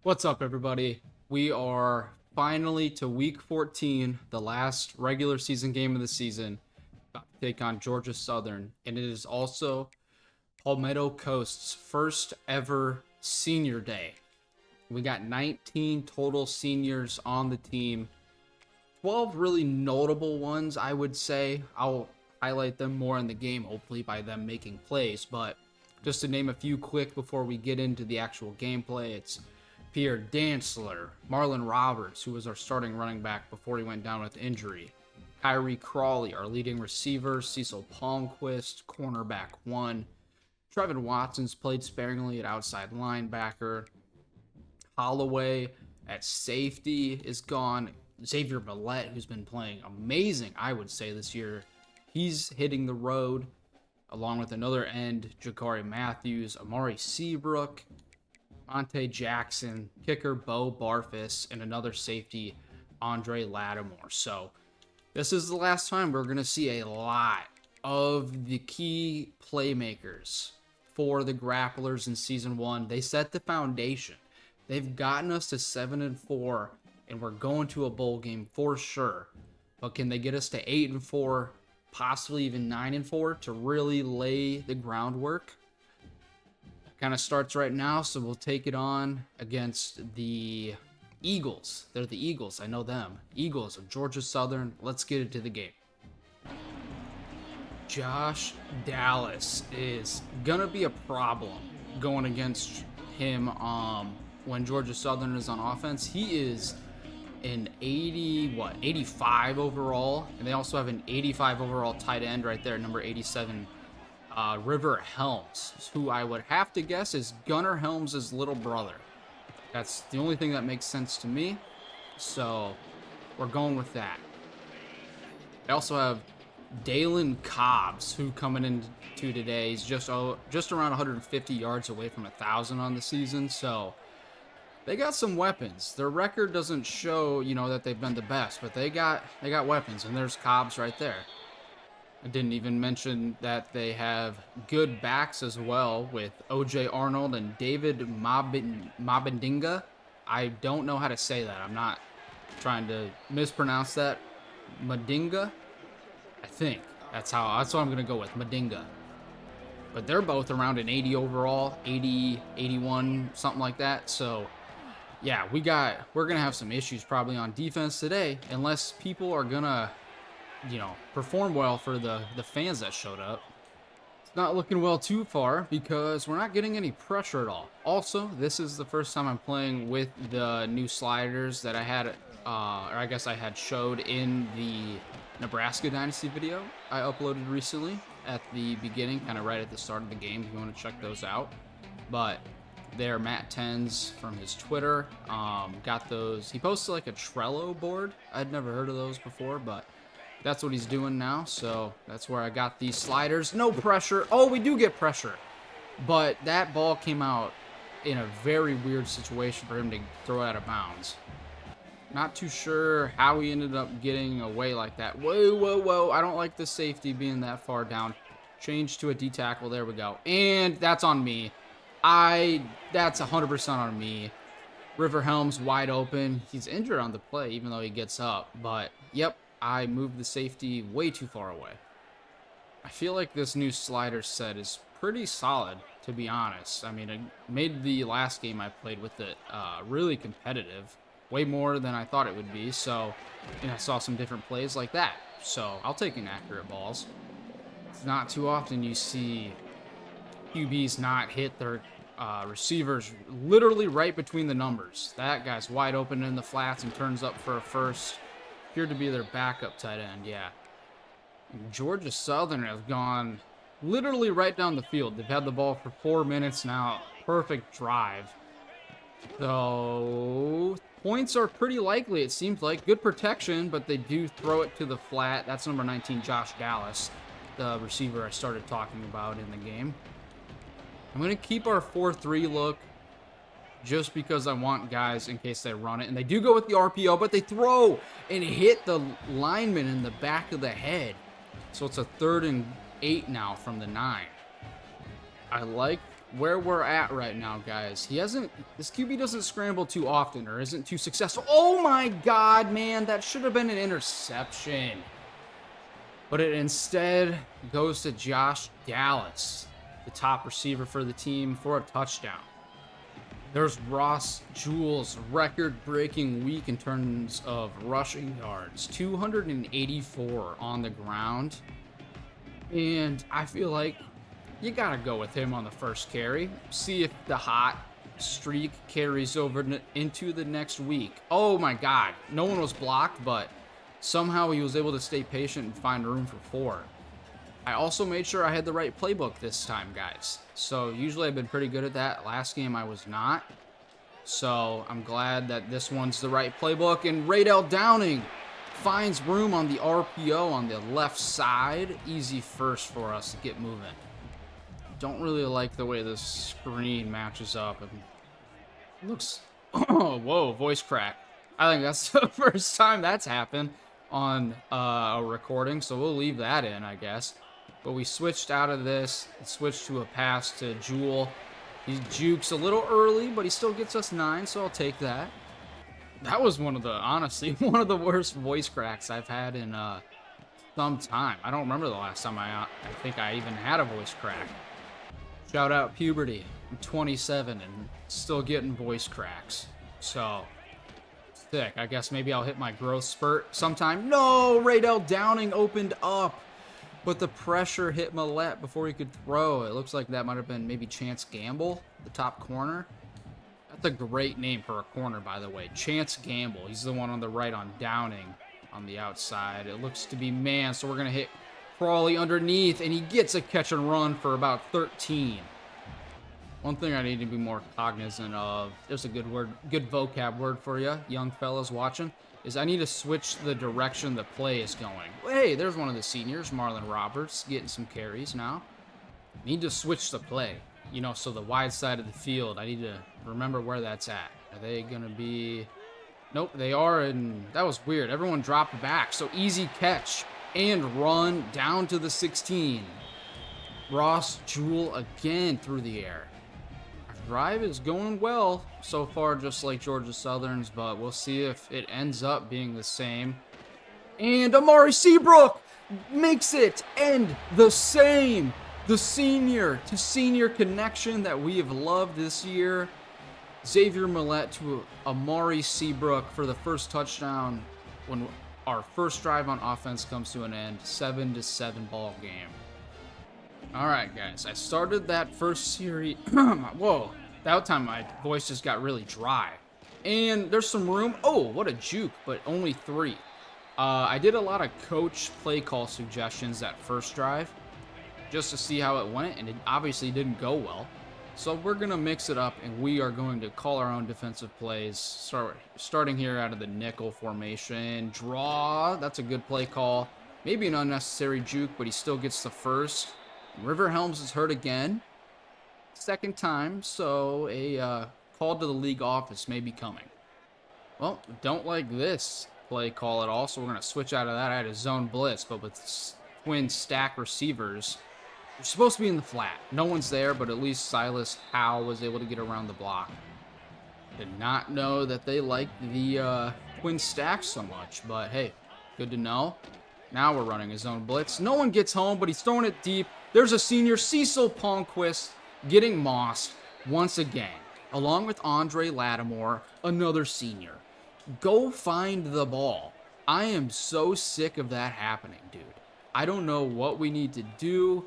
What's up, everybody? We are finally to week 14, the last regular season game of the season, about to take on Georgia Southern, and it is also Palmetto Coast's first ever senior day. We got 19 total seniors on the team, 12 really notable ones, I would say. I'll highlight them more in the game, hopefully by them making plays, but just to name a few quick before we get into the actual gameplay, it's Pierre Dantzler, Marlon Roberts, who was our starting running back before he went down with injury, Kyrie Crawley, our leading receiver, Cecil Palmquist, cornerback 1, Trevin Watson's played sparingly at outside linebacker, Holloway at safety is gone, Xavier Millette, who's been playing amazing, I would say, this year, he's hitting the road, along with another end, Jakari Matthews, Amari Seabrook, Monte Jackson, kicker Bo Barfus, and another safety, Andre Lattimore. So this is the last time we're going to see a lot of the key playmakers for the Grapplers in Season 1. They set the foundation. They've gotten us to 7-4, and we're going to a bowl game for sure. But can they get us to 8-4, possibly even 9-4 to really lay the groundwork? Kind of starts right now, so we'll take it on against the Eagles. They're the Eagles, I know them. Eagles of Georgia Southern. Let's get into the game. Josh Dallas is gonna be a problem going against him when Georgia Southern is on offense. He is an 85 overall, and they also have an 85 overall tight end right there, number 87. River Helms, who I would have to guess is Gunnar Helms' little brother. That's the only thing that makes sense to me, so we're going with that. I also have Dalen Cobbs, who coming into today is just around 150 yards away from 1,000 on the season, so they got some weapons. Their record doesn't show, that they've been the best, but they got weapons, and there's Cobbs right there. I didn't even mention that they have good backs as well with O.J. Arnold and David Mabendinga. I don't know how to say that. I'm not trying to mispronounce that. Madinga? I think. That's what I'm going to go with, Madinga. But they're both around an 80 overall, 80, 81, something like that. So, yeah, we're going to have some issues probably on defense today unless people are going to perform well for the fans that showed up. It's not looking well too far because we're not getting any pressure at all. Also, this is the first time I'm playing with the new sliders that I had, or I guess I had showed in the Nebraska Dynasty video I uploaded recently at the beginning, kind of right at the start of the game, if you want to check those out. But they're Matt Tens from his Twitter. Got those. He posted like a Trello board. I'd never heard of those before, but that's what he's doing now, so that's where I got these sliders. No pressure. Oh, we do get pressure. But that ball came out in a very weird situation for him to throw out of bounds. Not too sure how he ended up getting away like that. Whoa. I don't like the safety being that far down. Change to a D tackle. There we go. And that's on me. That's 100% on me. River Helms wide open. He's injured on the play, even though he gets up. But, yep. I moved the safety way too far away. I feel like this new slider set is pretty solid, to be honest. I mean, it made the last game I played with it really competitive, way more than I thought it would be. So, and I saw some different plays like that. So, I'll take inaccurate balls. It's not too often you see QBs not hit their receivers literally right between the numbers. That guy's wide open in the flats and turns up for a first. Appeared to be their backup tight end, yeah. Georgia Southern has gone literally right down the field. They've had the ball for 4 minutes now. Perfect drive. So, points are pretty likely, it seems like. Good protection, but they do throw it to the flat. That's number 19, Josh Dallas, the receiver I started talking about in the game. I'm going to keep our 4-3 look, just because I want guys in case they run it. And they do go with the RPO, but they throw and hit the lineman in the back of the head. So it's a 3rd and 8 now from the 9. I like where we're at right now, guys. This QB doesn't scramble too often or isn't too successful. Oh my God, man, that should have been an interception. But it instead goes to Josh Dallas, the top receiver for the team, for a touchdown. There's Ross Jewell's record-breaking week in terms of rushing yards, 284 on the ground. And I feel like you gotta go with him on the first carry. See if the hot streak carries over into the next week. Oh my God, no one was blocked, but somehow he was able to stay patient and find room for 4. I also made sure I had the right playbook this time, guys. So usually I've been pretty good at that. Last game I was not. So I'm glad that this one's the right playbook. And Raydell Downing finds room on the RPO on the left side. Easy first for us to get moving. Don't really like the way this screen matches up. It looks... Oh, whoa, voice crack. I think that's the first time that's happened on a recording, so we'll leave that in, I guess. But we switched out of this and switched to a pass to Jewell. He jukes a little early, but he still gets us 9, so I'll take that. That was honestly, one of the worst voice cracks I've had in some time. I don't remember the last time I think I even had a voice crack. Shout out puberty. I'm 27 and still getting voice cracks. So, sick. I guess maybe I'll hit my growth spurt sometime. No! Raydell Downing opened up, but the pressure hit Millette before he could throw. It looks like that might have been maybe Chance Gamble, the top corner. That's a great name for a corner, by the way. Chance Gamble. He's the one on the right on Downing on the outside. It looks to be man, so we're going to hit Crawley underneath, and he gets a catch and run for about 13. One thing I need to be more cognizant of, there's a good vocab word for you, young fellas watching, is I need to switch the direction the play is going. Hey, there's one of the seniors, Marlon Roberts, getting some carries now. Need to switch the play, you know, so the wide side of the field, I need to remember where that's at. Are they going to be... Nope, they are, and that was weird. Everyone dropped back, so easy catch and run down to the 16. Ross Jewell again through the air. Drive is going well so far, just like Georgia Southern's, but we'll see if it ends up being the same. And Amari Seabrook makes it end the same. The senior to senior connection that we have loved this year. Xavier Millette to Amari Seabrook for the first touchdown when our first drive on offense comes to an end. 7-7 ball game. All right, guys, I started that first series. Whoa, that time my voice just got really dry. And there's some room. Oh, what a juke, but only 3. I did a lot of coach play call suggestions that first drive just to see how it went, and it obviously didn't go well. So we're going to mix it up, and we are going to call our own defensive plays, starting here out of the nickel formation. Draw, that's a good play call. Maybe an unnecessary juke, but he still gets the first. River Helms is hurt again. Second time, so a call to the league office may be coming. Well, don't like this play call at all, so we're going to switch out of that. I had a zone blitz, but with twin stack receivers, they're supposed to be in the flat. No one's there, but at least Silas Howe was able to get around the block. Did not know that they liked the twin stack so much, but hey, good to know. Now we're running a zone blitz. No one gets home, but he's throwing it deep. There's a senior, Cecil Palmquist, getting mossed once again, along with Andre Lattimore, another senior. Go find the ball. I am so sick of that happening, dude. I don't know what we need to do,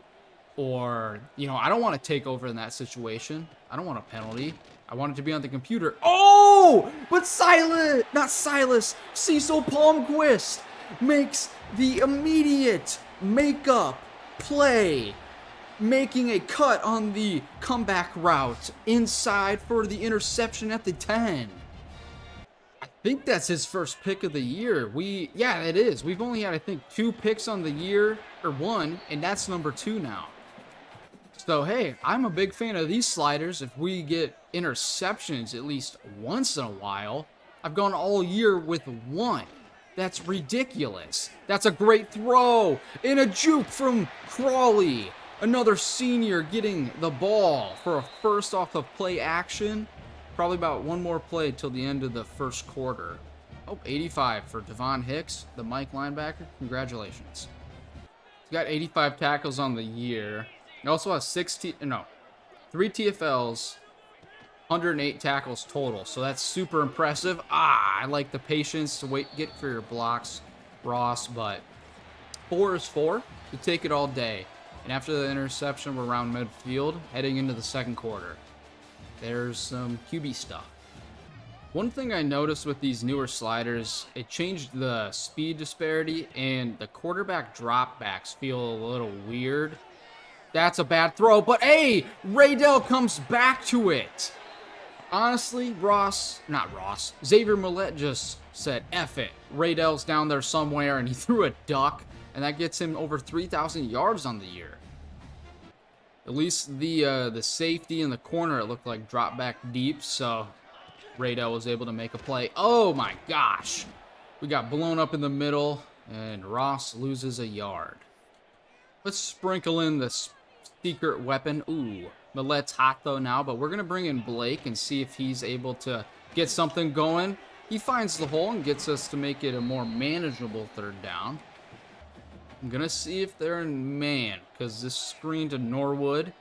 or, you know, I don't want to take over in that situation. I don't want a penalty. I want it to be on the computer. Oh, but Cecil Palmquist makes the immediate makeup play, making a cut on the comeback route inside for the interception at the 10. I think that's his first pick of the year. Yeah, it is. We've only had, I think, 2 picks on the year, or 1, and that's number 2 now. So, hey, I'm a big fan of these sliders. If we get interceptions at least once in a while, I've gone all year with 1. That's ridiculous. That's a great throw. And a juke from Crawley. Another senior getting the ball for a first off of play action. Probably about one more play till the end of the first quarter. Oh, 85 for Devon Hicks, the Mike linebacker. Congratulations. He's got 85 tackles on the year. He also has 3 TFLs, 108 tackles total. So that's super impressive. I like the patience to get for your blocks, Ross, but 4 is 4 to take it all day. And after the interception, we're around midfield, heading into the second quarter. There's some QB stuff. One thing I noticed with these newer sliders, it changed the speed disparity, and the quarterback dropbacks feel a little weird. That's a bad throw, but hey, Raydell comes back to it. Honestly, Xavier Millette just said, F it. Raydell's down there somewhere, and he threw a duck, and that gets him over 3,000 yards on the year. At least the safety in the corner, it looked like dropped back deep, so Raydell was able to make a play. Oh my gosh. We got blown up in the middle, and Ross loses a yard. Let's sprinkle in the secret weapon. Ooh, Millette's hot though now, but we're going to bring in Blake and see if he's able to get something going. He finds the hole and gets us to make it a more manageable third down. I'm going to see if they're in man, because this screen to Norwood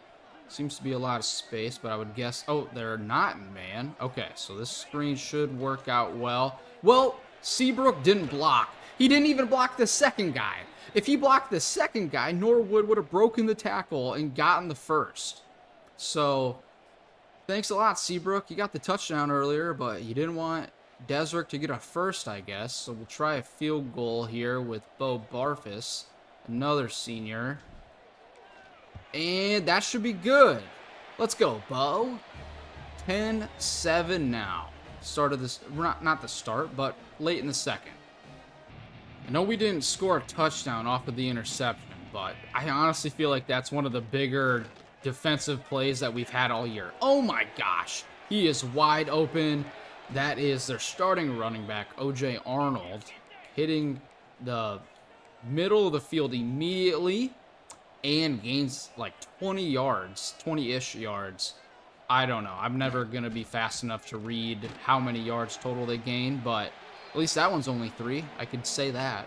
seems to be a lot of space, but I would guess... Oh, they're not in man. Okay, so this screen should work out well. Well, Seabrook didn't block. He didn't even block the second guy. If he blocked the second guy, Norwood would have broken the tackle and gotten the first. So, thanks a lot, Seabrook. You got the touchdown earlier, but you didn't want Desrick to get a first, I guess. So we'll try a field goal here with Bo Barfus, another senior. And that should be good. Let's go, Bo. 10-7 now. Start of this, not the start, but late in the second. I know we didn't score a touchdown off of the interception, but I honestly feel like that's one of the bigger defensive plays that we've had all year. Oh my gosh. He is wide open. That is their starting running back, O.J. Arnold, hitting the middle of the field immediately and gains like 20 yards, 20-ish yards. I don't know. I'm never going to be fast enough to read how many yards total they gain, but at least that one's only 3. I could say that.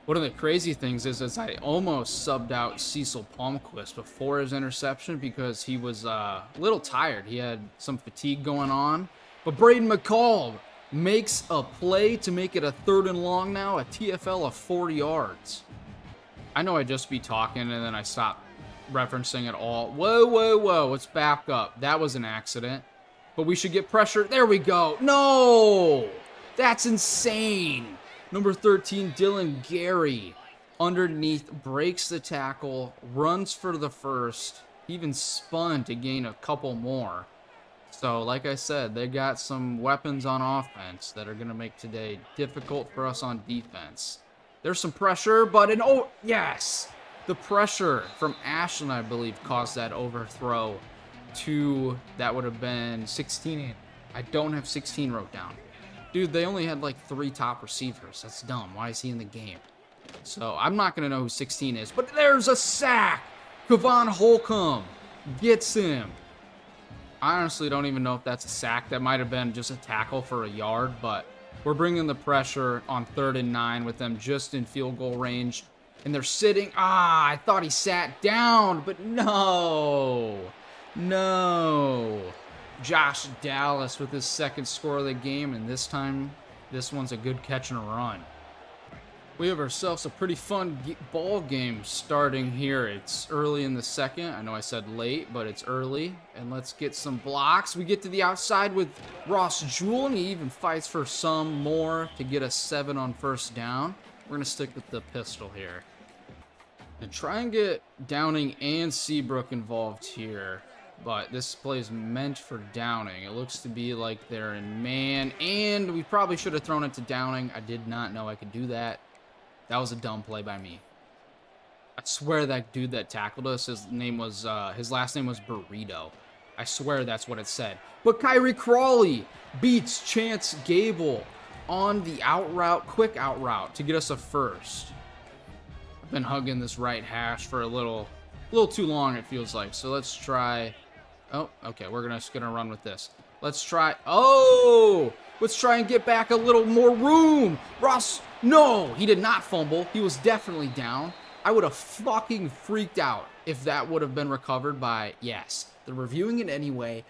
One of the crazy things is I almost subbed out Cecil Palmquist before his interception because he was a little tired. He had some fatigue going on. But Braden McCall makes a play to make it a 3rd and long now, a TFL of 40 yards. I know I just be talking and then I stop referencing it all. Whoa, whoa, whoa, let's back up. That was an accident. But we should get pressure. There we go. No! That's insane. Number 13, Dylan Gary, underneath, breaks the tackle, runs for the first, even spun to gain a couple more. So, like I said, they got some weapons on offense that are going to make today difficult for us on defense. There's some pressure, but oh, yes! The pressure from Ashland, I believe, caused that overthrow to, that would have been 16. I don't have 16 wrote down. Dude, they only had like 3 top receivers. That's dumb. Why is he in the game? So, I'm not going to know who 16 is, but there's a sack! Kevon Holcomb gets him. I honestly don't even know if that's a sack. That might have been just a tackle for a yard, but we're bringing the pressure on 3rd and 9 with them just in field goal range. And they're sitting. I thought he sat down, but no. No. Josh Dallas with his 2nd score of the game, and this time, this one's a good catch and run. We have ourselves a pretty fun ball game starting here. It's early in the second. I know I said late, but it's early. And let's get some blocks. We get to the outside with Ross Jewell, and he even fights for some more to get a 7 on 1st down. We're going to stick with the pistol here. And try and get Downing and Seabrook involved here. But this play is meant for Downing. It looks to be like they're in man. And we probably should have thrown it to Downing. I did not know I could do that. That was a dumb play by me. I swear that dude that tackled us, his last name was Burrito. I swear that's what it said. But Kyrie Crawley beats Chance Gable on the out route, quick out route to get us a 1st. I've been hugging this right hash for a little little too long, it feels like. So let's try. Oh, okay. We're just gonna run with this. Let's try. Oh, let's try and get back a little more room. Ross, no, he did not fumble. He was definitely down. I would have fucking freaked out if that would have been recovered by, yes, they're reviewing it anyway.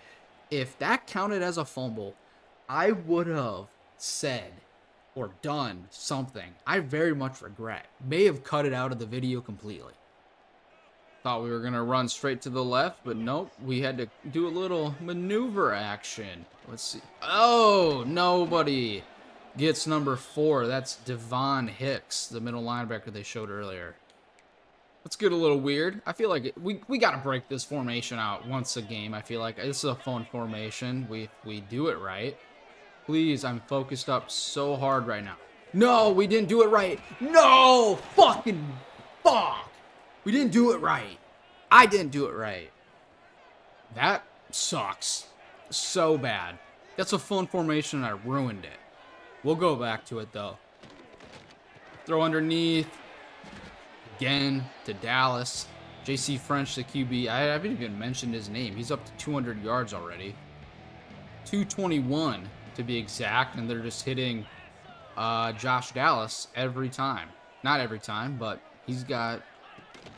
If that counted as a fumble, I would have said or done something I very much regret. May have cut it out of the video completely. Thought we were going to run straight to the left, but nope. We had to do a little maneuver action. Let's see. Oh, nobody gets number 4. That's Devon Hicks, the middle linebacker they showed earlier. Let's get a little weird. I feel like we got to break this formation out once a game. I feel like this is a fun formation. We do it right. Please, I'm focused up so hard right now. No, we didn't do it right. No, fucking fuck. We didn't do it right. I didn't do it right. That sucks so bad. That's a fun formation and I ruined it. We'll go back to it though. Throw underneath. Again to Dallas. JC French, the QB. I haven't even mentioned his name. He's up to 200 yards already. 221 to be exact. And they're just hitting Josh Dallas every time. Not every time, but he's got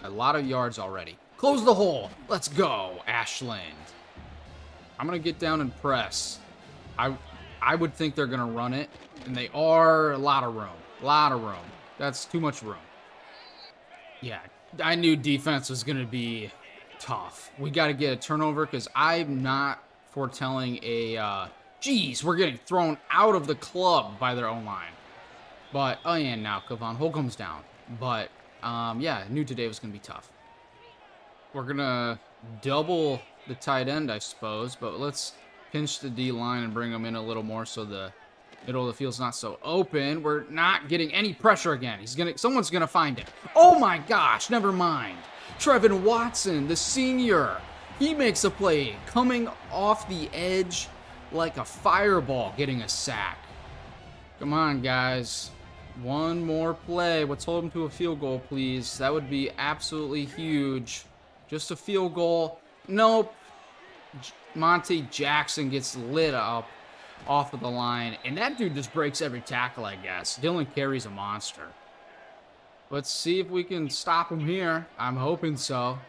a lot of yards already. Close the hole. Let's go, Ashland. I'm going to get down and press. I would think they're going to run it. And they are. A lot of room. A lot of room. That's too much room. Yeah, I knew defense was going to be tough. We got to get a turnover because I'm not foretelling a... Geez, we're getting thrown out of the club by their own line. But, oh yeah, now Kevon Holcomb's down. But, yeah, I knew today was going to be tough. We're going to double the tight end, I suppose. But let's pinch the D-line and bring them in a little more so the middle of the field's not so open. We're not getting any pressure again. Someone's going to find it. Oh, my gosh, never mind. Trevin Watson, the senior. He makes a play coming off the edge like a fireball getting a sack. Come on, guys. One more play. Let's hold him to a field goal, please. That would be absolutely huge. Just a field goal. Nope. Monte Jackson gets lit up off of the line. And that dude just breaks every tackle, I guess. Dylan Carey's a monster. Let's see if we can stop him here. I'm hoping so.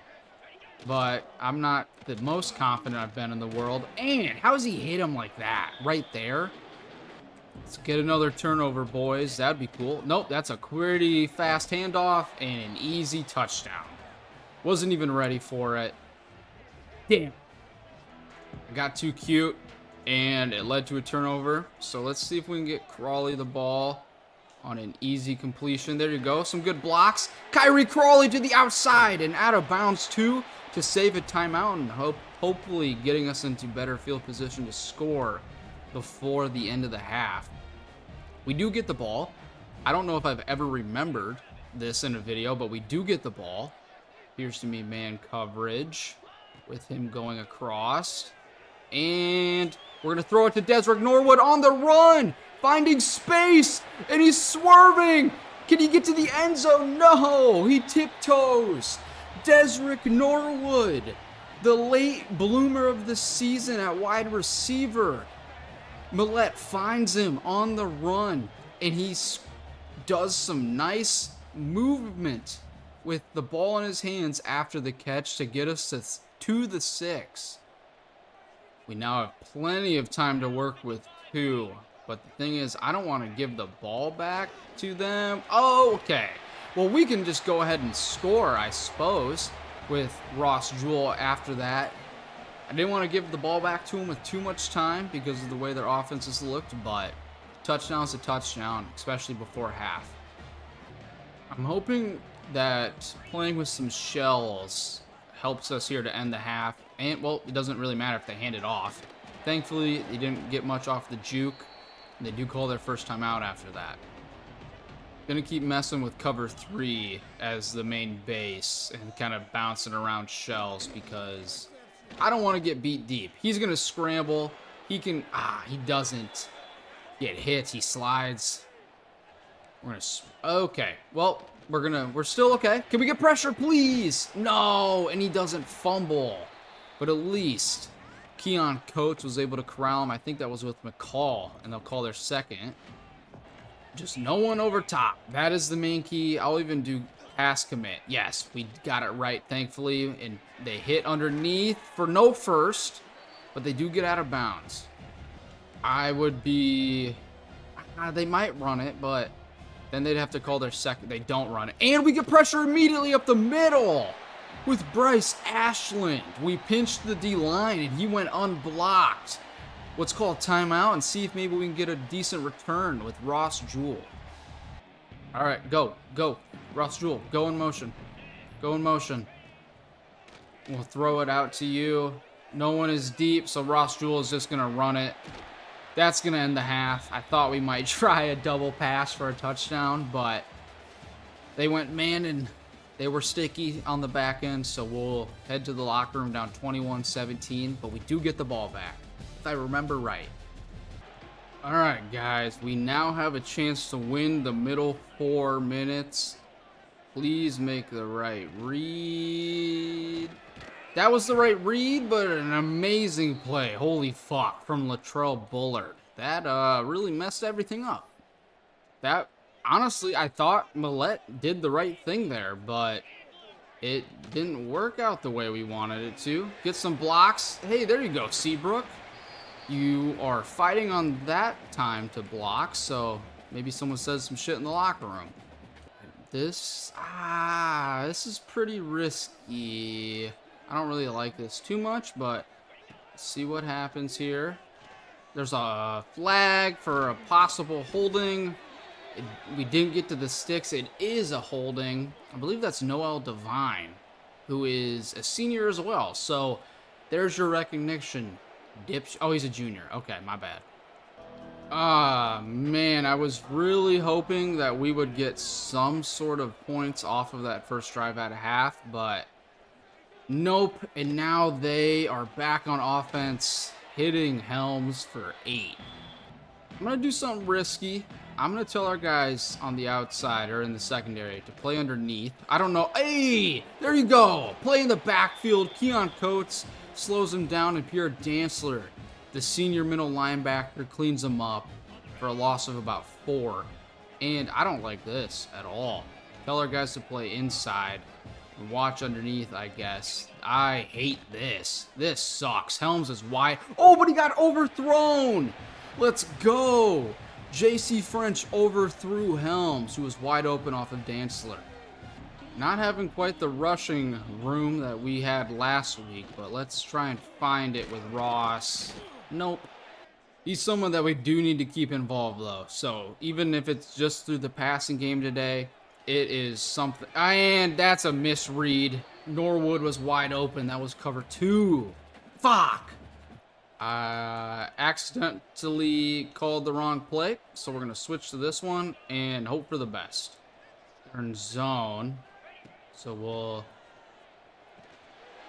But I'm not the most confident I've been in the world. And how does he hit him like that? Right there? Let's get another turnover, boys. That'd be cool. Nope, that's a pretty fast handoff and an easy touchdown. Wasn't even ready for it. Damn. I got too cute, and it led to a turnover. So let's see if we can get Crawley the ball on an easy completion. There you go. Some good blocks. Kyrie Crawley to the outside and out of bounds, too, to save a timeout and hopefully getting us into better field position to score before the end of the half. We do get the ball. I don't know if I've ever remembered this in a video, but we do get the ball. Appears to me man coverage with him going across. And we're going to throw it to Desrick Norwood on the run, finding space, and he's swerving. Can he get to the end zone? No, he tiptoes. Desrick Norwood, the late bloomer of the season at wide receiver. Millette finds him on the run, and he does some nice movement with the ball in his hands after the catch to get us to the 6. We now have plenty of time to work with 2, but the thing is, I don't want to give the ball back to them. Oh, okay. Well, we can just go ahead and score, I suppose, with Ross Jewell after that. I didn't want to give the ball back to him with too much time because of the way their offenses looked, but touchdown's a touchdown, especially before half. I'm hoping that playing with some shells helps us here to end the half. And, well, it doesn't really matter if they hand it off. Thankfully, they didn't get much off the juke. And they do call their first time out after that. Gonna keep messing with cover 3 as the main base and kind of bouncing around shells because I don't want to get beat deep. He's gonna scramble. He doesn't get hit. He slides. Okay, well, We're still okay. Can we get pressure, please? No, and he doesn't fumble. But at least Keon Coates was able to corral him. I think that was with McCall, and they'll call their second. Just no one over top. That is the main key. I'll even do pass commit. Yes, we got it right, thankfully. And they hit underneath for no first, but they do get out of bounds. I would be... they might run it, but then they'd have to call their second. They don't run it. And we get pressure immediately up the middle with Bryce Ashland. We pinched the D-line, and he went unblocked. Let's call a timeout and see if maybe we can get a decent return with Ross Jewell. All right, go. Ross Jewell, go in motion. Go in motion. We'll throw it out to you. No one is deep, so Ross Jewell is just going to run it. That's going to end the half. I thought we might try a double pass for a touchdown, but they went man and they were sticky on the back end, so we'll head to the locker room down 21-17, but we do get the ball back, if I remember right. All right, guys, we now have a chance to win the middle 4 minutes. Please make the right read. That was the right read, but an amazing play. Holy fuck, from Latrell Bullard. That really messed everything up. That, honestly, I thought Millette did the right thing there, but it didn't work out the way we wanted it to. Get some blocks. Hey, there you go, Seabrook. You are fighting on that time to block, so maybe someone says some shit in the locker room. This is pretty risky. I don't really like this too much, but let's see what happens here. There's a flag for a possible holding. We didn't get to the sticks. It is a holding. I believe that's Noel Devine, who is a senior as well. So there's your recognition. Oh, he's a junior. Okay, my bad. Man, I was really hoping that we would get some sort of points off of that first drive at a half, but nope. And now they are back on offense, hitting Helms for 8. I'm going to do something risky. I'm going to tell our guys on the outside or in the secondary to play underneath. I don't know. Hey, there you go. Play in the backfield. Keon Coates slows him down, and Pierre Dantzler, the senior middle linebacker, cleans him up for a loss of about 4. And I don't like this at all. Tell our guys to play inside and watch underneath, I guess. I hate this. This sucks. Helms is wide. Oh, but he got overthrown. Let's go. JC French overthrew Helms, who was wide open off of Dantzler. Not having quite the rushing room that we had last week, but let's try and find it with Ross. Nope. He's someone that we do need to keep involved, though. So even if it's just through the passing game today, it is something. And that's a misread. Norwood was wide open. That was cover 2. Fuck. Accidentally called the wrong play, so we're going to switch to this one and hope for the best. They're in zone. So we'll...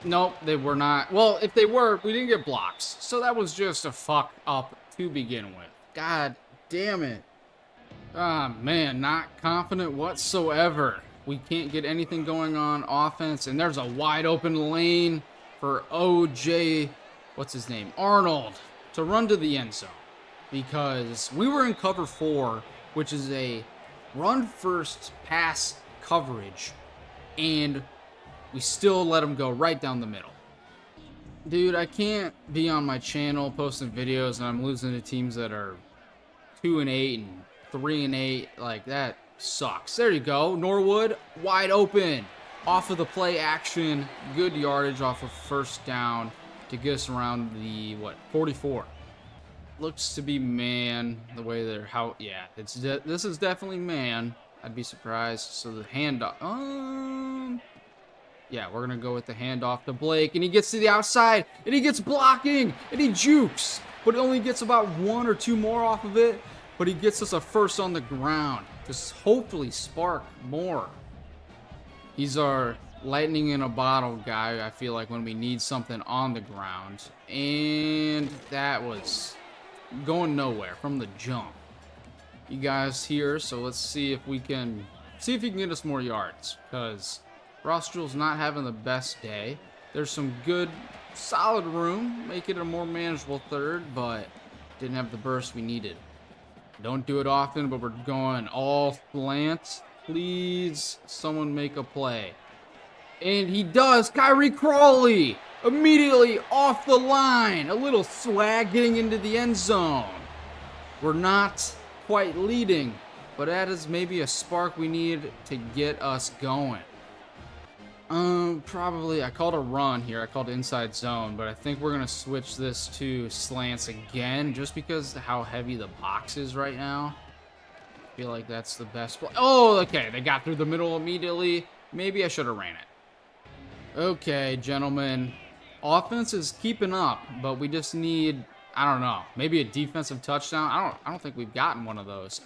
Nope, they were not. Well, if they were, we didn't get blocks. So that was just a fuck up to begin with. God damn it. Ah, man, not confident whatsoever. We can't get anything going on offense. And there's a wide open lane for OJ, what's his name? Arnold, to run to the end zone. Because we were in cover 4, which is a run first pass coverage. And we still let him go right down the middle. Dude, I can't be on my channel posting videos and I'm losing to teams that are 2-8 and 3-8. Like, that sucks. There you go. Norwood, wide open. Off of the play action. Good yardage off of first down to get us around the, 44. Looks to be man, the way they're, yeah, this is definitely man. I'd be surprised. So the handoff, yeah, we're going to go with the handoff to Blake, and he gets to the outside, and he gets blocking, and he jukes, but it only gets about 1 or 2 more off of it, but he gets us a first on the ground to hopefully spark more. He's our lightning in a bottle guy, I feel like, when we need something on the ground, and that was going nowhere from the jump. You guys here, so let's see if we can See if he can get us more yards, because Ross Jewell's not having the best day. There's some good, solid room, make it a more manageable third, but didn't have the burst we needed. Don't do it often, but we're going all slant. Please, someone make a play. And he does. Kyrie Crawley immediately off the line. A little swag getting into the end zone. We're not quite leading, but that is maybe a spark we need to get us going. Probably, I called a run here. I called inside zone, but I think we're going to switch this to slants again just because of how heavy the box is right now. I feel like that's the best play. Oh, okay. They got through the middle immediately. Maybe I should have ran it. Okay, gentlemen. Offense is keeping up, but we just need, I don't know, maybe a defensive touchdown. I don't think we've gotten one of those.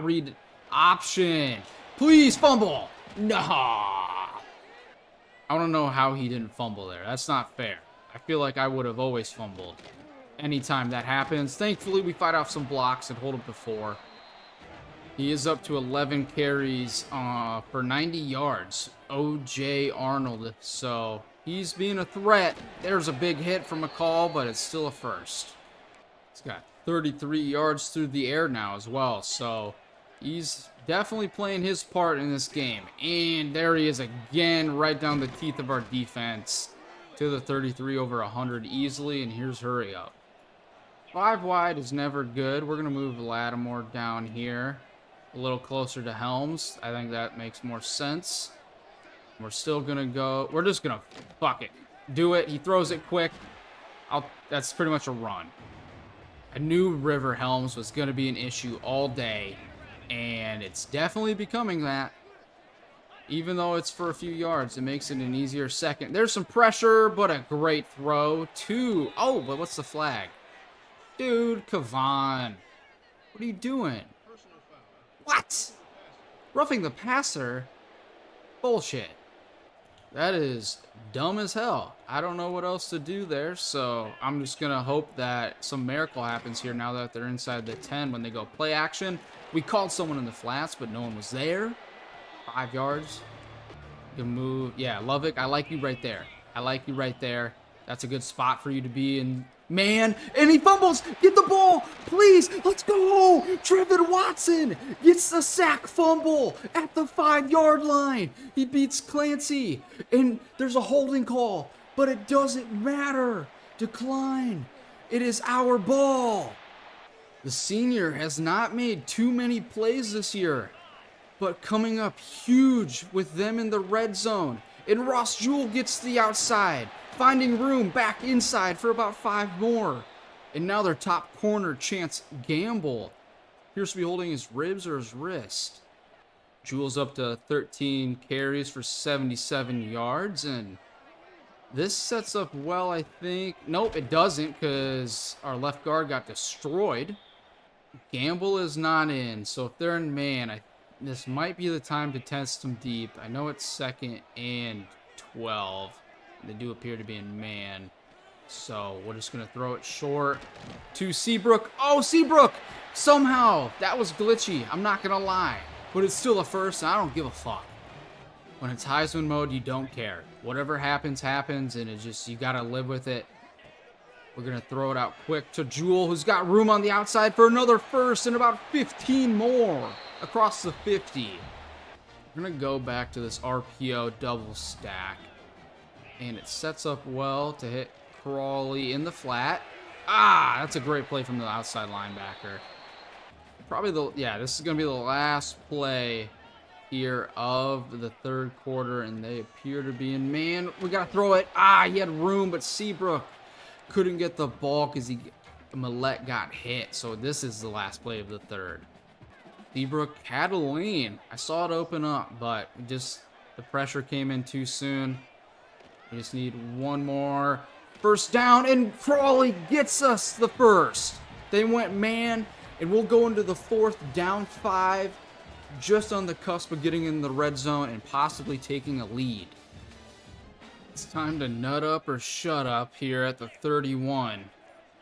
Read option. Please fumble. No. I don't know how he didn't fumble there. That's not fair. I feel like I would have always fumbled anytime that happens. Thankfully, we fight off some blocks and hold him to 4. He is up to 11 carries for 90 yards. O.J. Arnold. So he's being a threat. There's a big hit from McCall, but it's still a first. He's got 33 yards through the air now as well. So he's definitely playing his part in this game. And there he is again, right down the teeth of our defense to the 33 over 100 easily. And here's hurry up. 5 wide is never good. We're going to move Lattimore down here a little closer to Helms. I think that makes more sense. We're still going to go. We're just going to fuck it. Do it. He throws it quick. That's pretty much a run. I knew River Helms was going to be an issue all day. And it's definitely becoming that. Even though it's for a few yards, it makes it an easier second. There's some pressure, but a great throw. Oh, but what's the flag? Dude, Kavan. What are you doing? What? Roughing the passer? Bullshit. That is dumb as hell. I don't know what else to do there, so I'm just going to hope that some miracle happens here now that they're inside the 10 when they go play action. We called someone in the flats, but no one was there. 5 yards. Good move. Yeah, Lovick, I like you right there. I like you right there. That's a good spot for you to be in. Man, and he fumbles. Get the ball, please. Let's go. Trevin Watson gets the sack fumble at the 5-yard line. He beats Clancy, and there's a holding call, but it doesn't matter. Decline. It is our ball. The senior has not made too many plays this year, but coming up huge with them in the red zone. And Ross Jewell gets the outside, finding room back inside for about 5 more. And now their top corner, Chance Gamble, appears to be holding his ribs or his wrist. Jewell's up to 13 carries for 77 yards, and this sets up well, I think. Nope, it doesn't, because our left guard got destroyed. Gamble is not in, so if they're in man, this might be the time to test them deep. I know it's 2nd and 12. They do appear to be in man. So we're just going to throw it short to Seabrook. Oh, Seabrook! Somehow, that was glitchy. I'm not going to lie. But it's still a first, and I don't give a fuck. When it's Heisman mode, you don't care. Whatever happens, happens, and it's just, you got to live with it. We're going to throw it out quick to Jewell, who's got room on the outside for another first and about 15 more across the 50. We're going to go back to this RPO double stack. And it sets up well to hit Crawley in the flat. That's a great play from the outside linebacker. This is going to be the last play here of the third quarter, and they appear to be in man. We got to throw it. He had room, but Seabrook couldn't get the ball because Millette got hit. So this is the last play of the third. Seabrook had a lean. I saw it open up, but just the pressure came in too soon. We just need one more first down, and Crawley gets us the first. They went man, and we'll go into the 4th down 5, just on the cusp of getting in the red zone and possibly taking a lead. It's time to nut up or shut up here at the 31.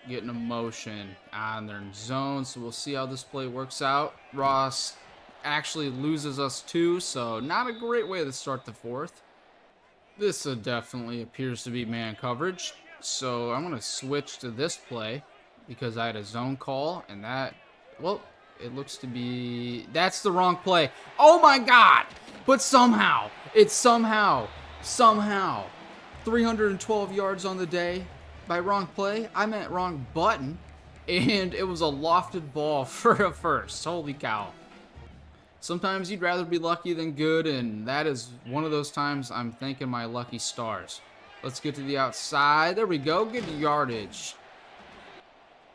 Getting a motion on their zone, so we'll see how this play works out. Ross actually loses us 2, so not a great way to start the 4th. This definitely appears to be man coverage, so I'm going to switch to this play because I had a zone call, and that, well, it looks to be, that's the wrong play. Oh my God! But somehow, it's somehow 312 yards on the day by wrong play. I meant wrong button, and it was a lofted ball for a first. Holy cow. Sometimes you'd rather be lucky than good, and that is one of those times I'm thanking my lucky stars. Let's get to the outside. There we go. Good yardage.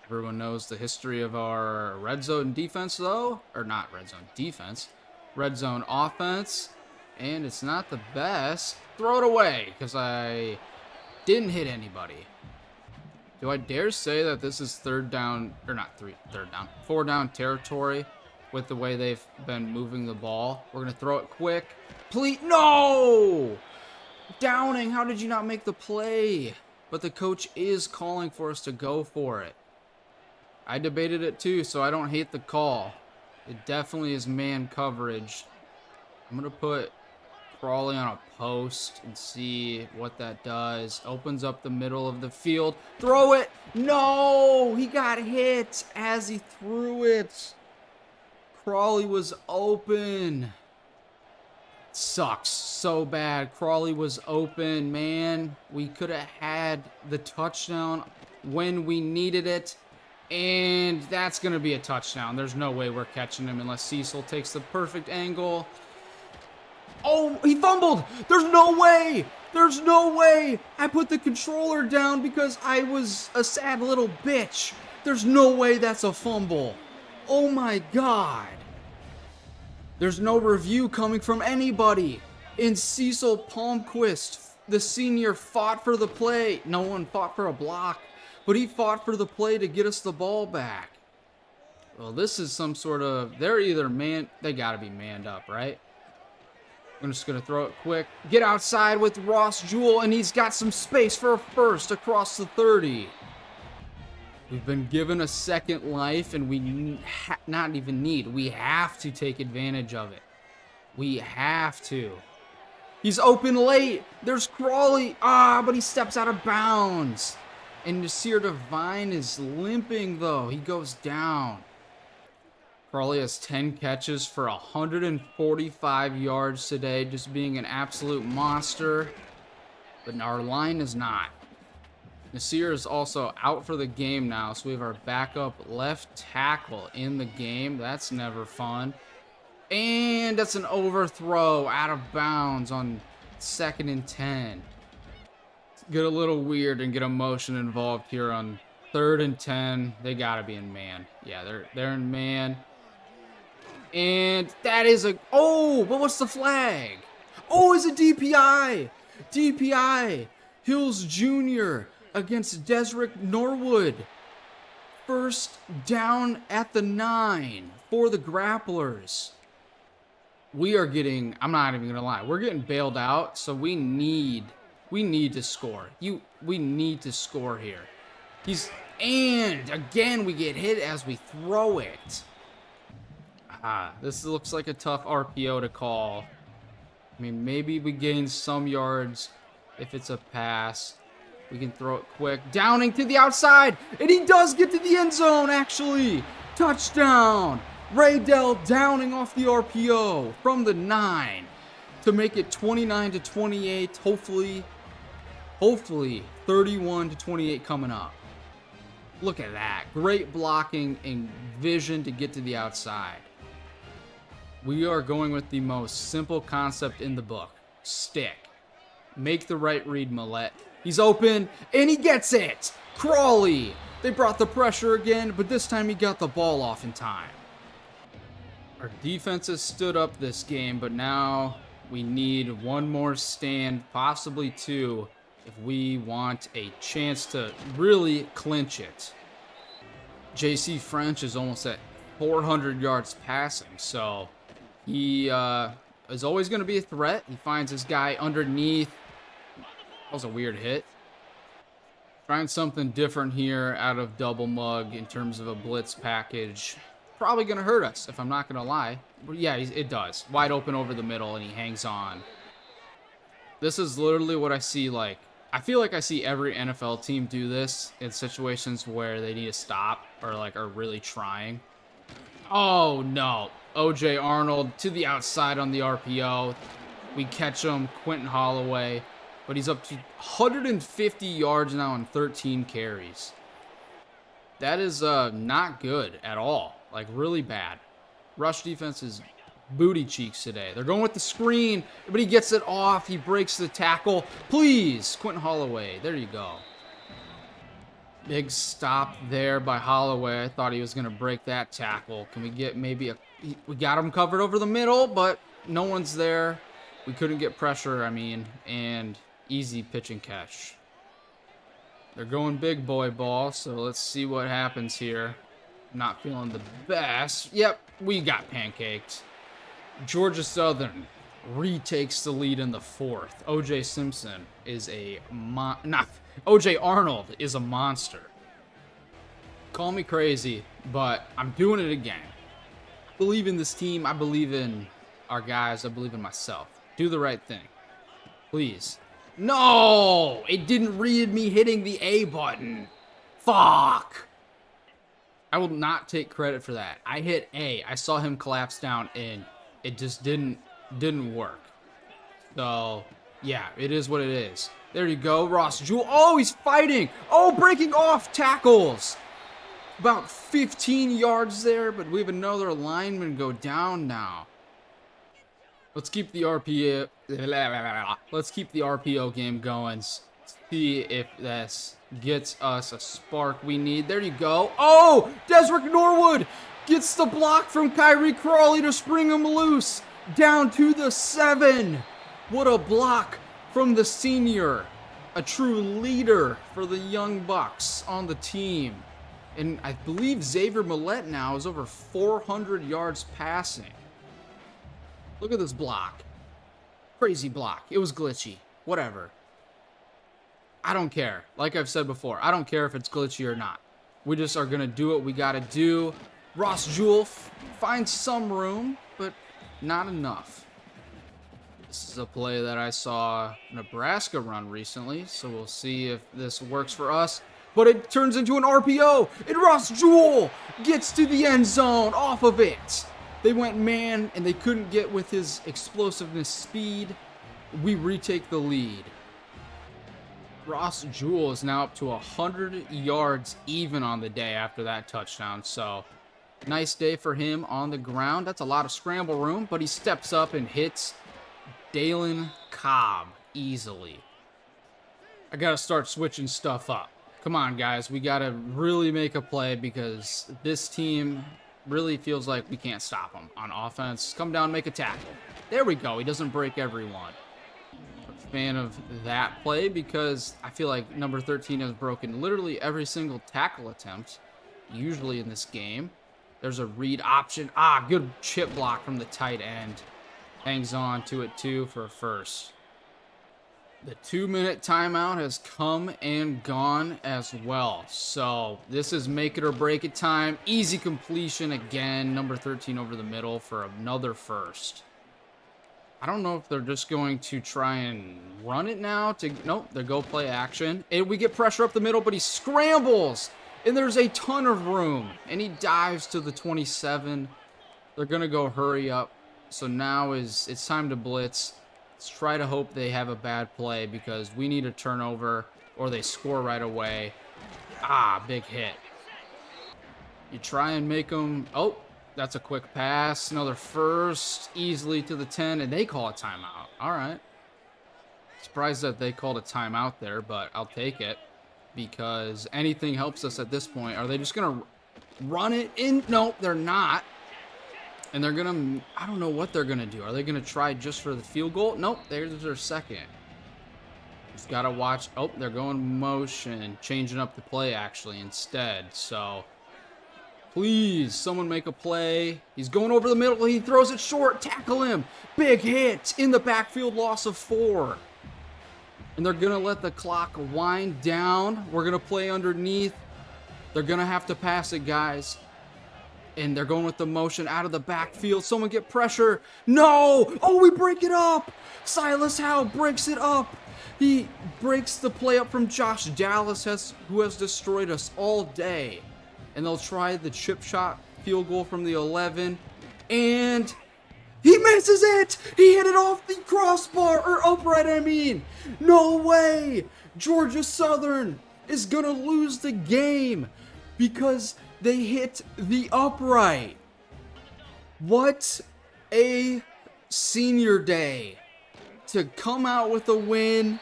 Everyone knows the history of our red zone defense, though. Or not red zone defense. Red zone offense. And it's not the best. Throw it away, because I didn't hit anybody. Do I dare say that this is third down, or not third down, 4 down territory? With the way they've been moving the ball. We're going to throw it quick. Please, no! Downing, how did you not make the play? But the coach is calling for us to go for it. I debated it too, so I don't hate the call. It definitely is man coverage. I'm going to put Crawley on a post and see what that does. Opens up the middle of the field. Throw it! No! He got hit as he threw it. Crawley was open. Sucks so bad. Crawley was open, man. We could have had the touchdown when we needed it. And that's going to be a touchdown. There's no way we're catching him unless Cecil takes the perfect angle. Oh, he fumbled. There's no way. There's no way. I put the controller down because I was a sad little bitch. There's no way that's a fumble. Oh my God. There's no review coming from anybody. And Cecil Palmquist, the senior, fought for the play. No one fought for a block, but he fought for the play to get us the ball back. Well, this is some sort of, they're either they gotta be manned up, right? I'm just gonna throw it quick. Get outside with Ross Jewell, and he's got some space for a first across the 30. We've been given a second life, and we not even need. We have to take advantage of it. We have to. He's open late. There's Crawley. But he steps out of bounds. And Nasir Devine is limping, though. He goes down. Crawley has 10 catches for 145 yards today, just being an absolute monster. But our line is not. Nasir is also out for the game now, so we have our backup left tackle in the game. That's never fun. And that's an overthrow out of bounds on 2nd and 10. Get a little weird and get emotion involved here on 3rd and 10. They gotta be in man. Yeah, they're in man. And that is but what's the flag? Oh, it's a DPI! DPI! Hills Jr. against Desrick Norwood. 1st down at the 9 for the Grapplers. We are getting, I'm not even gonna lie, we're getting bailed out, so we need to score. We need to score here. And again we get hit as we throw it. This looks like a tough RPO to call. I mean, maybe we gain some yards if it's a pass. We can throw it quick. Downing to the outside. And he does get to the end zone, actually. Touchdown. Raydell Downing off the RPO from the 9 to make it 29-28. Hopefully 31-28 coming up. Look at that. Great blocking and vision to get to the outside. We are going with the most simple concept in the book. Stick. Make the right read, Millette. He's open, and he gets it! Crawley! They brought the pressure again, but this time he got the ball off in time. Our defense has stood up this game, but now we need one more stand, possibly 2, if we want a chance to really clinch it. JC French is almost at 400 yards passing, so he is always going to be a threat. He finds his guy underneath. That was a weird hit. Trying something different here out of Double Mug in terms of a blitz package. probably going to hurt us, if I'm not going to lie. But yeah, it does. Wide open over the middle, and he hangs on. This is literally what I see, like, I feel like I see every NFL team do this in situations where they need to stop or, like, are really trying. Oh, no. O.J. Arnold to the outside on the RPO. We catch him, Quentin Holloway. But he's up to 150 yards now on 13 carries. That is not good at all. Like, really bad. Rush defense is booty cheeks today. They're going with the screen, but he gets it off. He breaks the tackle. Please, Quentin Holloway. There you go. Big stop there by Holloway. I thought he was going to break that tackle. Can we get maybe we got him covered over the middle, but no one's there. We couldn't get pressure, and easy pitch and catch. They're going big boy ball, so let's see what happens here. Not feeling the best. Yep, we got pancaked. Georgia Southern retakes the lead in the fourth. O.J. Simpson is O.J. Arnold is a monster. Call me crazy, but I'm doing it again. I believe in this team. I believe in our guys. I believe in myself. Do the right thing. Please. No! It didn't read me hitting the A button. Fuck! I will not take credit for that. I hit A. I saw him collapse down, and it just didn't work. So, yeah, it is what it is. There you go, Ross Jewell. Oh, he's fighting. Oh, breaking off tackles. About 15 yards there, but we have another lineman go down now. Let's keep the RPO. Let's keep the RPO game going. See if this gets us a spark we need. There you go. Oh, Desrick Norwood gets the block from Kyrie Crawley to spring him loose. Down to the 7. What a block from the senior. A true leader for the Young Bucks on the team. And I believe Xavier Millette now is over 400 yards passing. Look at this block. Crazy block. It was glitchy. Whatever. I don't care. Like I've said before, I don't care if it's glitchy or not. We just are going to do what we got to do. Ross Jewell finds some room, but not enough. This is a play that I saw Nebraska run recently, so we'll see if this works for us. But it turns into an RPO, and Ross Jewell gets to the end zone off of it. They went man, and they couldn't get with his explosiveness speed. We retake the lead. Ross Jewell is now up to 100 yards even on the day after that touchdown. So, nice day for him on the ground. That's a lot of scramble room, but he steps up and hits Dalen Cobb easily. I got to start switching stuff up. Come on, guys. We got to really make a play because this team really feels like we can't stop them on offense. Come down, make a tackle. There we go. He doesn't break everyone. Fan of that play because I feel like number 13 has broken literally every single tackle attempt usually in this game. There's a read option. Good chip block from the tight end. Hangs on to it too for a first. The 2-minute timeout has come and gone as well. So this is make it or break it time. Easy completion again. Number 13 over the middle for another first. I don't know if they're just going to try and run it now. Nope, they go play action. And we get pressure up the middle, but he scrambles. And there's a ton of room. And he dives to the 27. They're going to go hurry up. So now it's time to blitz. Let's try to hope they have a bad play because we need a turnover or they score right away. Big hit. You try and make them... Oh, that's a quick pass. Another first. Easily to the 10, and they call a timeout. All right. Surprised that they called a timeout there, but I'll take it because anything helps us at this point. Are they just going to run it in? No, they're not. And they're going to... I don't know what they're going to do. Are they going to try just for the field goal? Nope, there's their second. Just got to watch... Oh, they're going motion. Changing up the play, actually, instead. So... Please, someone make a play. He's going over the middle. He throws it short. Tackle him. Big hit in the backfield, loss of 4. And they're going to let the clock wind down. We're going to play underneath. They're going to have to pass it, guys. And they're going with the motion out of the backfield. Someone get pressure. No! Oh, we break it up! Silas Howe breaks it up. He breaks the play up from Josh Dallas, who has destroyed us all day. And they'll try the chip shot field goal from the 11. And he misses it! He hit it off the crossbar, or upright, I mean. No way! Georgia Southern is gonna lose the game because they hit the upright. What a senior day to come out with a win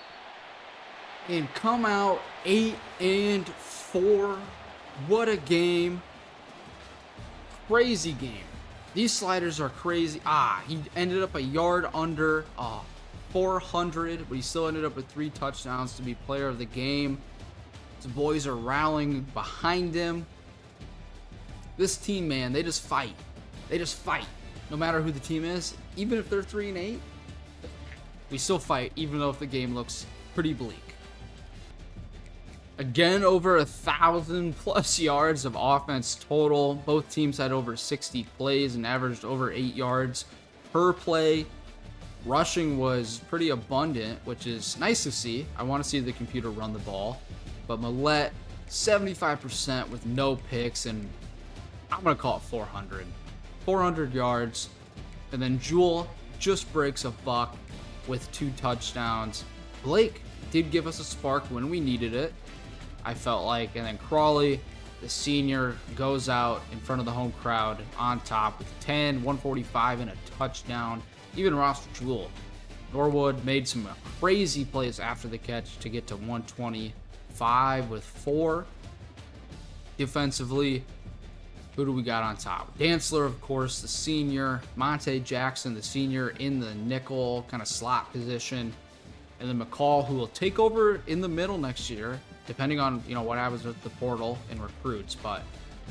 and come out 8-4. What a game. Crazy game. These sliders are crazy. He ended up a yard under 400, but he still ended up with 3 touchdowns to be player of the game. The boys are rallying behind him. This team, man, they just fight. They just fight. No matter who the team is, even if they're 3-8, we still fight, even though if the game looks pretty bleak. Again, over 1,000+ yards of offense total. Both teams had over 60 plays and averaged over 8 yards per play. Rushing was pretty abundant, which is nice to see. I want to see the computer run the ball. But Millette, 75% with no picks, and I'm going to call it 400. 400 yards. And then Jewel just breaks a buck with 2 touchdowns. Blake did give us a spark when we needed it, I felt like. And then Crawley, the senior, goes out in front of the home crowd on top with 10, 145, and a touchdown. Even Ross Jewell. Norwood made some crazy plays after the catch to get to 125 with 4. Defensively, who do we got on top? Dantzler, of course, the senior. Monte Jackson, the senior, in the nickel kind of slot position. And then McCall, who will take over in the middle next year, depending on what happens with the portal and recruits. But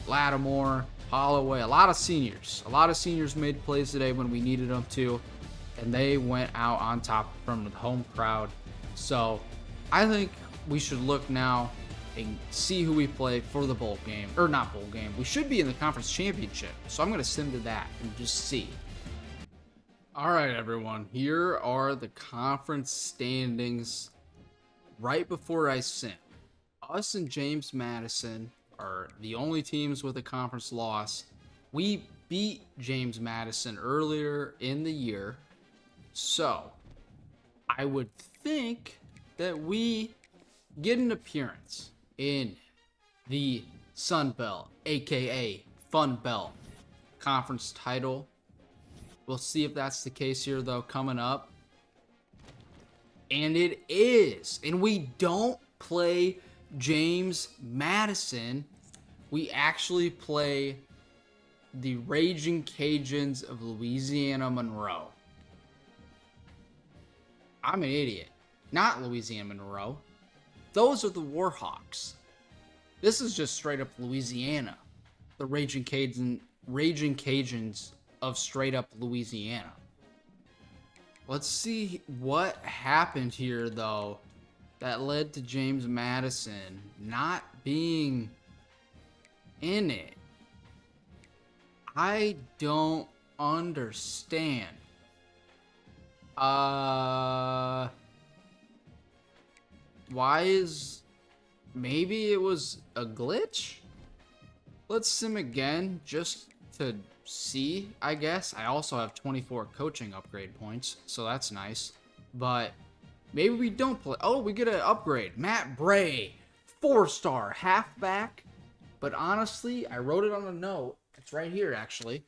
Lattimore, Holloway, a lot of seniors. A lot of seniors made plays today when we needed them to, and they went out on top from the home crowd. So I think we should look now and see who we play for the bowl game. Or not bowl game. We should be in the conference championship. So I'm going to sim to that and just see. All right, everyone. Here are the conference standings right before I sim. Us and James Madison are the only teams with a conference loss. We beat James Madison earlier in the year. So I would think that we get an appearance in the Sun Belt, aka Fun Belt conference title. We'll see if that's the case here, though, coming up. And it is. And we don't play James Madison. We actually play the Raging Cajuns of Louisiana Monroe. I'm an idiot. Not Louisiana Monroe. Those are the Warhawks. This is just straight up Louisiana. The Raging Cajuns of straight up Louisiana. Let's see what happened here, though, that led to James Madison not being in it. I don't understand. Why is... Maybe it was a glitch? Let's sim again just to see, I guess. I also have 24 coaching upgrade points, so that's nice. But maybe we don't play. Oh, we get an upgrade. Matt Bray, 4-star halfback. But honestly, I wrote it on a note. It's right here, actually.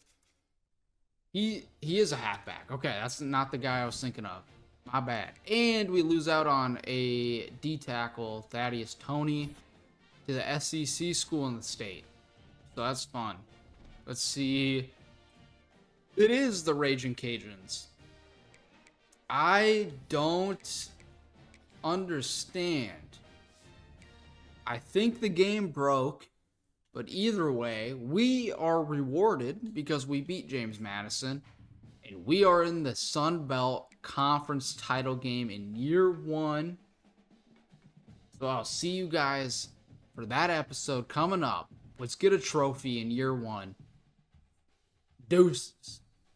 He is a halfback. Okay, that's not the guy I was thinking of. My bad. And we lose out on a D-tackle, Thaddeus Toney, to the SEC school in the state. So that's fun. Let's see. It is the Raging Cajuns. I don't understand. I think the game broke, but either way, we are rewarded because we beat James Madison, and we are in the Sun Belt Conference title game in year 1. So I'll see you guys for that episode coming up. Let's get a trophy in year 1. Deuces.